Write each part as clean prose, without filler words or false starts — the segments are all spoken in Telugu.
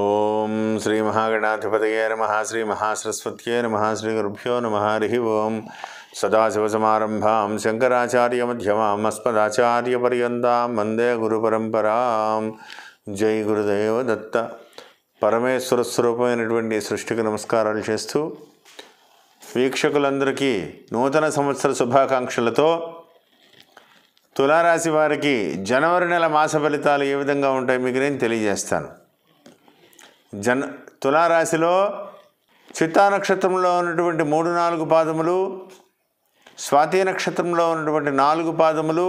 ఓం శ్రీ మహాగణాధిపతయే నమః శ్రీ మహాసరస్వత్యే నమః శ్రీ గురుభ్యో నమః హరి ఓం సదాశివసమారంభాం శంకరాచార్యమధ్యమాం అస్మదాచార్యపర్యంతాం వందే గురుపరంపరాం. జై గురుదేవ దత్త. పరమేశ్వర స్వరూపమైనటువంటి సృష్టికి నమస్కారాలు చేస్తూ వీక్షకులందరికీ నూతన సంవత్సర శుభాకాంక్షలతో తులారాశి వారికి జనవరి నెల మాస ఫలితాలు ఏ విధంగా ఉంటాయి మీకు నేను తెలియజేస్తాను. తులారాశిలో చిత్తా నక్షత్రంలో ఉన్నటువంటి 3-4 పాదములు, స్వాతి నక్షత్రంలో ఉన్నటువంటి 4 పాదములు,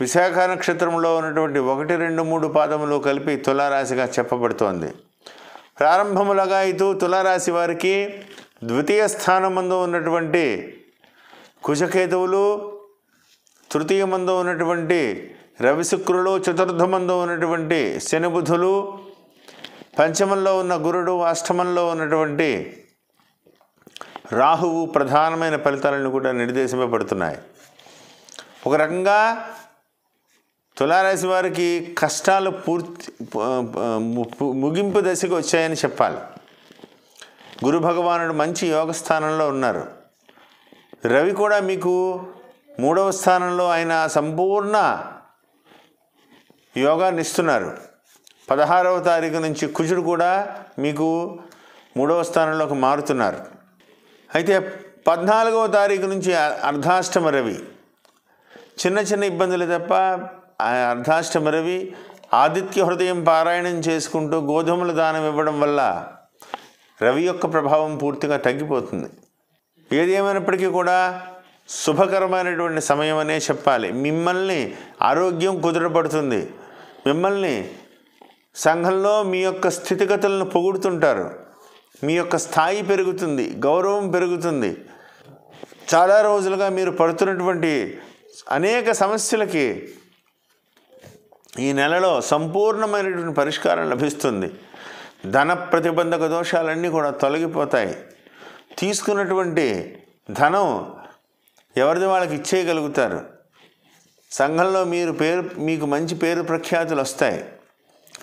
విశాఖ నక్షత్రంలో ఉన్నటువంటి 1, 2, 3 పాదములు కలిపి తులారాశిగా చెప్పబడుతోంది. ప్రారంభములుగా ఇటు తులారాశి వారికి ద్వితీయ స్థానమందు ఉన్నటువంటి కుజకేతువులు, తృతీయమందు ఉన్నటువంటి రవి శుక్రులు, చతుర్థమందు ఉన్నటువంటి శని బుధులు, పంచమంలో ఉన్న గురుడు, అష్టమంలో ఉన్నటువంటి రాహువు ప్రధానమైన ఫలితాలను కూడా నిర్దేశింపబడుతున్నాయి. ఒక రకంగా తులారాశి వారికి కష్టాలు ముగింపు దశకు వచ్చాయని చెప్పాలి. గురు భగవానుడు మంచి యోగ స్థానంలో ఉన్నారు. రవి కూడా మీకు 3వ స్థానంలో ఆయన సంపూర్ణ యోగాన్ని ఇస్తున్నారు. 16వ తారీఖు నుంచి కుజుడు కూడా మీకు 3వ స్థానంలోకి మారుతున్నారు. అయితే 14వ తారీఖు నుంచి అర్ధాష్టమ రవి, చిన్న ఇబ్బందులు తప్ప అర్ధాష్టమ రవి ఆదిత్య హృదయం పారాయణం చేసుకుంటూ గోధుమల దానం ఇవ్వడం వల్ల రవి యొక్క ప్రభావం పూర్తిగా తగ్గిపోతుంది. ఏది ఏమైనప్పటికీ కూడా శుభకరమైనటువంటి సమయం అనే చెప్పాలి. మిమ్మల్ని ఆరోగ్యం కుదుటపడుతుంది. మిమ్మల్ని సంఘంలో మీ యొక్క స్థితిగతులను పొగుడుతుంటారు. మీ యొక్క స్థాయి పెరుగుతుంది, గౌరవం పెరుగుతుంది. చాలా రోజులుగా మీరు పడుతున్నటువంటి అనేక సమస్యలకి ఈ నెలలో సంపూర్ణమైనటువంటి పరిష్కారం లభిస్తుంది. ధన ప్రతిబంధక దోషాలన్నీ కూడా తొలగిపోతాయి. తీసుకున్నటువంటి ధనం ఎవరిది వాళ్ళకి ఇచ్చేయగలుగుతారు. సంఘంలో మీకు మంచి పేరు ప్రఖ్యాతులు వస్తాయి.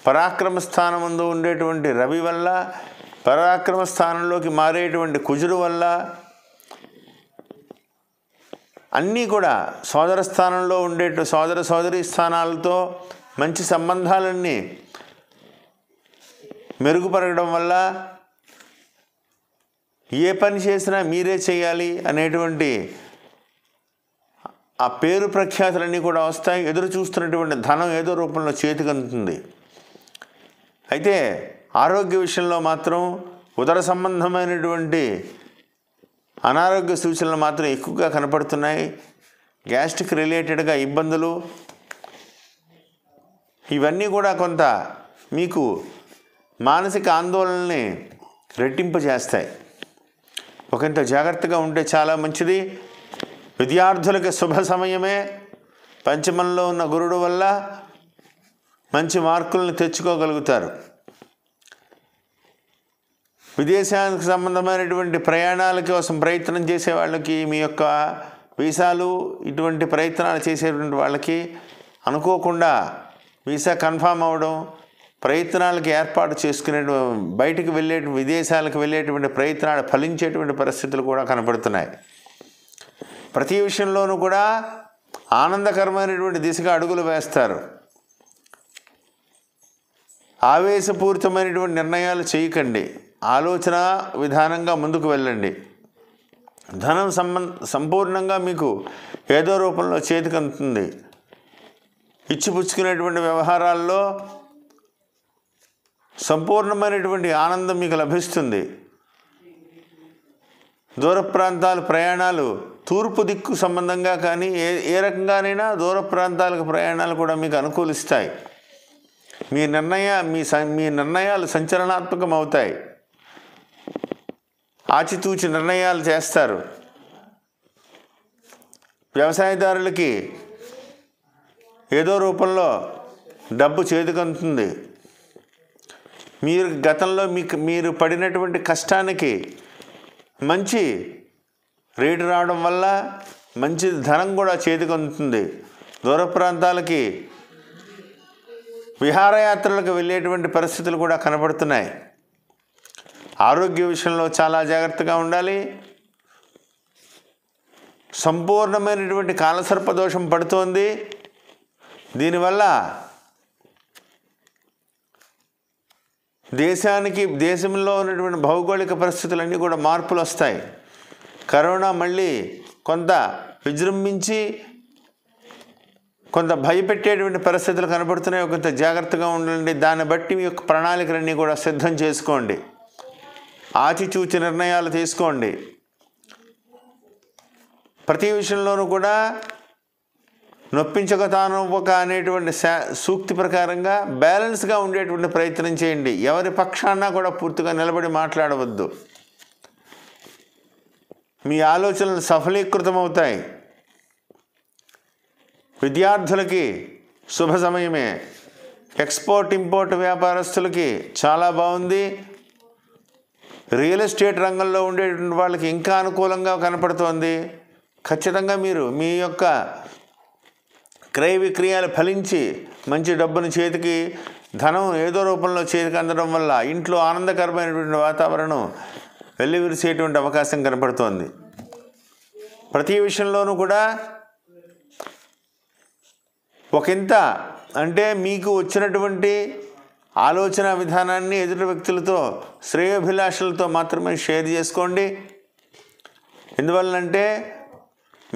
పరాక్రమ స్థానం ముందు ఉండేటువంటి రవి వల్ల, పరాక్రమ స్థానంలోకి మారేటువంటి కుజుడు వల్ల అన్నీ కూడా సోదర స్థానంలో సోదరీ స్థానాలతో మంచి సంబంధాలన్నీ మెరుగుపరగడం వల్ల ఏ పని చేసినా మీరే చేయాలి అనేటువంటి ఆ పేరు ప్రఖ్యాతులన్నీ కూడా వస్తాయి. ఎదురు చూస్తున్నటువంటి ధనం ఏదో రూపంలో చేతికి అందుతుంది. అయితే ఆరోగ్య విషయంలో మాత్రం ఉదర సంబంధమైనటువంటి అనారోగ్య సూచనలు మాత్రం ఎక్కువగా కనపడుతున్నాయి. గ్యాస్ట్రిక్ రిలేటెడ్గా ఇబ్బందులు ఇవన్నీ కూడా కొంత మీకు మానసిక ఆందోళనని రెట్టింపు చేస్తాయి. ఒకంత జాగ్రత్తగా ఉంటే చాలా మంచిది. విద్యార్థులకి శుభ సమయమే. పంచమంలో ఉన్న గురుడు వల్ల మంచి మార్కులను తెచ్చుకోగలుగుతారు. విదేశానికి సంబంధమైనటువంటి ప్రయాణాల కోసం ప్రయత్నం చేసే వాళ్ళకి, మీ యొక్క వీసాలు ఇటువంటి ప్రయత్నాలు చేసేటువంటి వాళ్ళకి అనుకోకుండా వీసా కన్ఫామ్ అవ్వడం, ప్రయత్నాలకు ఏర్పాటు చేసుకునే బయటికి విదేశాలకు వెళ్ళేటువంటి ప్రయత్నాలు ఫలించేటువంటి పరిస్థితులు కూడా కనపడుతున్నాయి. ప్రతి విషయంలోనూ కూడా ఆనందకరమైనటువంటి దిశగా అడుగులు వేస్తారు. ఆవేశపూరితమైనటువంటి నిర్ణయాలు చేయకండి. ఆలోచన విధానంగా ముందుకు వెళ్ళండి. ధనం సంపూర్ణంగా మీకు ఏదో రూపంలో చేతికి అందుతుంది. ఇచ్చిపుచ్చుకునేటువంటి వ్యవహారాల్లో సంపూర్ణమైనటువంటి ఆనందం మీకు లభిస్తుంది. దూర ప్రాంతాల ప్రయాణాలు, తూర్పు దిక్కు సంబంధంగా కానీ ఏ రకంగానైనా దూర ప్రాంతాలకు ప్రయాణాలు కూడా మీకు అనుకూలిస్తాయి. మీ నిర్ణయాలు సంచలనాత్మకం అవుతాయి. ఆచితూచి నిర్ణయాలు చేస్తారు. వ్యవసాయదారులకి ఏదో రూపంలో డబ్బు చేతికందుతుంది. మీరు గతంలో మీరు పడినటువంటి కష్టానికి మంచి రేటు రావడం వల్ల మంచి ధనం కూడా చేతికందుతుంది. దూర ప్రాంతాలకి విహారయాత్రలకు వెళ్ళేటువంటి పరిస్థితులు కూడా కనబడుతున్నాయి. ఆరోగ్య విషయంలో చాలా జాగ్రత్తగా ఉండాలి. సంపూర్ణమైనటువంటి కాలసర్పదోషం పడుతోంది. దీనివల్ల దేశంలో ఉన్నటువంటి భౌగోళిక పరిస్థితులన్నీ కూడా మార్పులు వస్తాయి. కరోనా మళ్ళీ కొంత విజృంభించి కొంత భయపెట్టేటువంటి పరిస్థితులు కనబడుతున్నాయి. కొంత జాగ్రత్తగా ఉండండి. దాన్ని బట్టి మీ యొక్క ప్రణాళికలన్నీ కూడా సిద్ధం చేసుకోండి. ఆచితూచి నిర్ణయాలు తీసుకోండి. ప్రతి విషయంలోనూ కూడా నొప్పించక తానొప్పక అనేటువంటి సూక్తి ప్రకారంగా బ్యాలెన్స్గా ఉండేటువంటి ప్రయత్నం చేయండి. ఎవరి పక్షాన కూడా పూర్తిగా నిలబడి మాట్లాడవద్దు. మీ ఆలోచనలు సఫలీకృతమవుతాయి. విద్యార్థులకి శుభ సమయమే. ఎక్స్పోర్ట్ ఇంపోర్ట్ వ్యాపారస్తులకి చాలా బాగుంది. రియల్ ఎస్టేట్ రంగంలో ఉండేటువంటి వాళ్ళకి ఇంకా అనుకూలంగా కనపడుతోంది. ఖచ్చితంగా మీరు మీ యొక్క క్రయ విక్రయాలు ఫలించి మంచి డబ్బును చేతికి, ధనం ఏదో రూపంలో చేతికి అందడం వల్ల ఇంట్లో ఆనందకరమైనటువంటి వాతావరణం వెల్లివిరిసేటువంటి అవకాశం కనపడుతోంది. ప్రతి విషయంలోనూ కూడా ఒకంత అంటే మీకు వచ్చినటువంటి ఆలోచన విధానాన్ని ఎదుటి వ్యక్తులతో శ్రేయోభిలాషలతో మాత్రమే షేర్ చేసుకోండి. ఎందువల్లంటే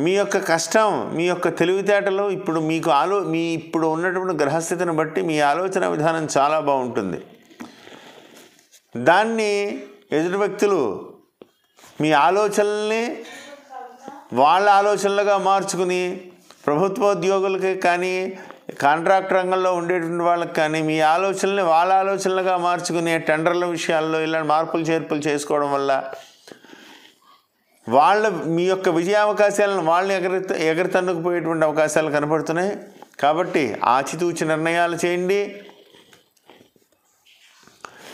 మీ యొక్క కష్టం, మీ యొక్క తెలివితేటలు ఇప్పుడు మీకు మీ ఇప్పుడు ఉన్నటువంటి గ్రహస్థితిని బట్టి మీ ఆలోచన విధానం చాలా బాగుంటుంది. దాన్ని ఎదుటి వ్యక్తులు మీ ఆలోచనల్ని వాళ్ళ ఆలోచనలుగా మార్చుకుని ప్రభుత్వోద్యోగులకి కానీ కాంట్రాక్ట్ రంగంలో ఉండేటువంటి వాళ్ళకి కానీ మీ ఆలోచనల్ని వాళ్ళ ఆలోచనలుగా మార్చుకునే టెండర్ల విషయాల్లో ఇలా మార్పులు చేర్పులు చేసుకోవడం వల్ల మీ యొక్క విజయావకాశాలను వాళ్ళని ఎగరతన్నుకుపోయేటువంటి అవకాశాలు కనపడుతున్నాయి. కాబట్టి ఆచితూచి నిర్ణయాలు చేయండి.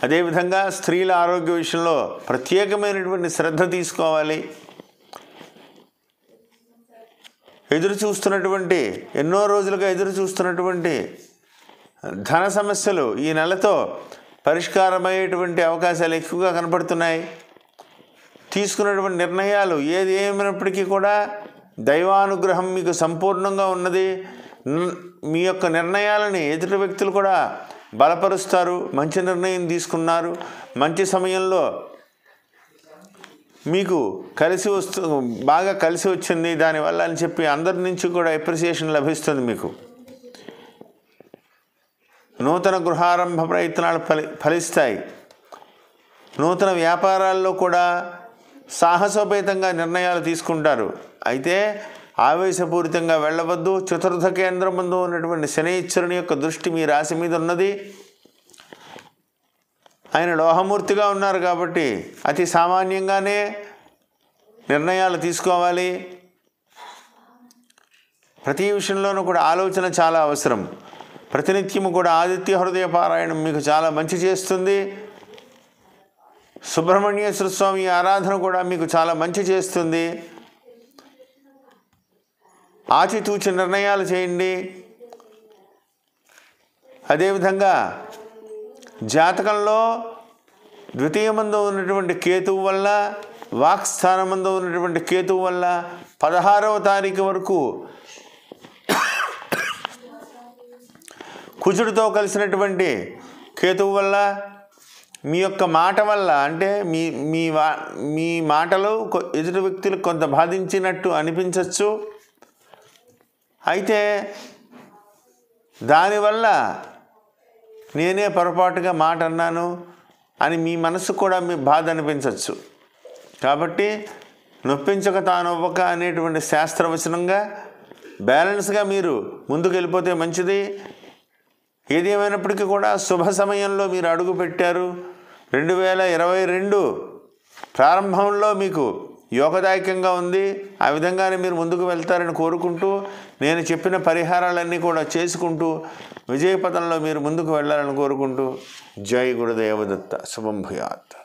అదేవిధంగా స్త్రీల ఆరోగ్య విషయంలో ప్రత్యేకమైనటువంటి శ్రద్ధ తీసుకోవాలి. ఎన్నో రోజులుగా ఎదురు చూస్తున్నటువంటి ధన సమస్యలు ఈ నెలతో పరిష్కారమయ్యేటువంటి అవకాశాలు ఎక్కువగా కనపడుతున్నాయి. తీసుకున్నటువంటి నిర్ణయాలు ఏది ఏమైనప్పటికీ కూడా దైవానుగ్రహం మీకు సంపూర్ణంగా ఉన్నది. మీ యొక్క నిర్ణయాలని ఎదుటి వ్యక్తులు కూడా బలపరుస్తారు. మంచి నిర్ణయం తీసుకున్నారు, మంచి సమయంలో మీకు బాగా కలిసి వచ్చింది దానివల్ల అని చెప్పి అందరి నుంచి కూడా అప్రిసియేషన్ లభిస్తుంది. మీకు నూతన గృహారంభ ప్రయత్నాలు ఫలిస్తాయి. నూతన వ్యాపారాల్లో కూడా సాహసోపేతంగా నిర్ణయాలు తీసుకుంటారు. అయితే ఆవేశపూరితంగా వెళ్ళవద్దు. చతుర్థ కేంద్రం ముందు ఉన్నటువంటి శనైశ్వరుని యొక్క దృష్టి మీ రాశి మీద ఉన్నది. ఆయన లోహమూర్తిగా ఉన్నారు కాబట్టి అతి సామాన్యంగానే నిర్ణయాలు తీసుకోవాలి. ప్రతి విషయంలోనూ కూడా ఆలోచన చాలా అవసరం. ప్రతినిత్యము కూడా ఆదిత్య హృదయ పారాయణం మీకు చాలా మంచి చేస్తుంది. సుబ్రహ్మణ్యేశ్వర స్వామి ఆరాధన కూడా మీకు చాలా మంచి చేస్తుంది. ఆచితూచి నిర్ణయాలు చేయండి. అదేవిధంగా జాతకంలో ద్వితీయమందు ఉన్నటువంటి కేతువు వల్ల, వాక్స్థానమందు ఉన్నటువంటి కేతువు వల్ల 16వ తారీఖు వరకు కుజుడితో కలిసినటువంటి కేతువు వల్ల మీ యొక్క మాట వల్ల అంటే మీ మాటలు ఎదుటి వ్యక్తులకు కొంత బాధించినట్టు అనిపించవచ్చు. అయితే దానివల్ల నేనే పొరపాటుగా మాట అన్నాను అని మీ మనసు కూడా మీ బాధ అనిపించవచ్చు. కాబట్టి నొప్పించక తానొవ్వక అనేటువంటి శాస్త్రవచనంగా బ్యాలెన్స్గా మీరు ముందుకు వెళ్ళిపోతే మంచిది. ఏది ఏమైనప్పటికీ కూడా శుభ సమయంలో మీరు అడుగు పెట్టారు. 2022 ప్రారంభంలో మీకు యోగదాయకంగా ఉంది. ఆ విధంగానే మీరు ముందుకు వెళ్తారని కోరుకుంటూ నేను చెప్పిన పరిహారాలన్నీ కూడా చేసుకుంటూ విజయపథంలో మీరు ముందుకు వెళ్ళాలని కోరుకుంటూ జై గురుదేవదత్త. శుభం భూయాత్.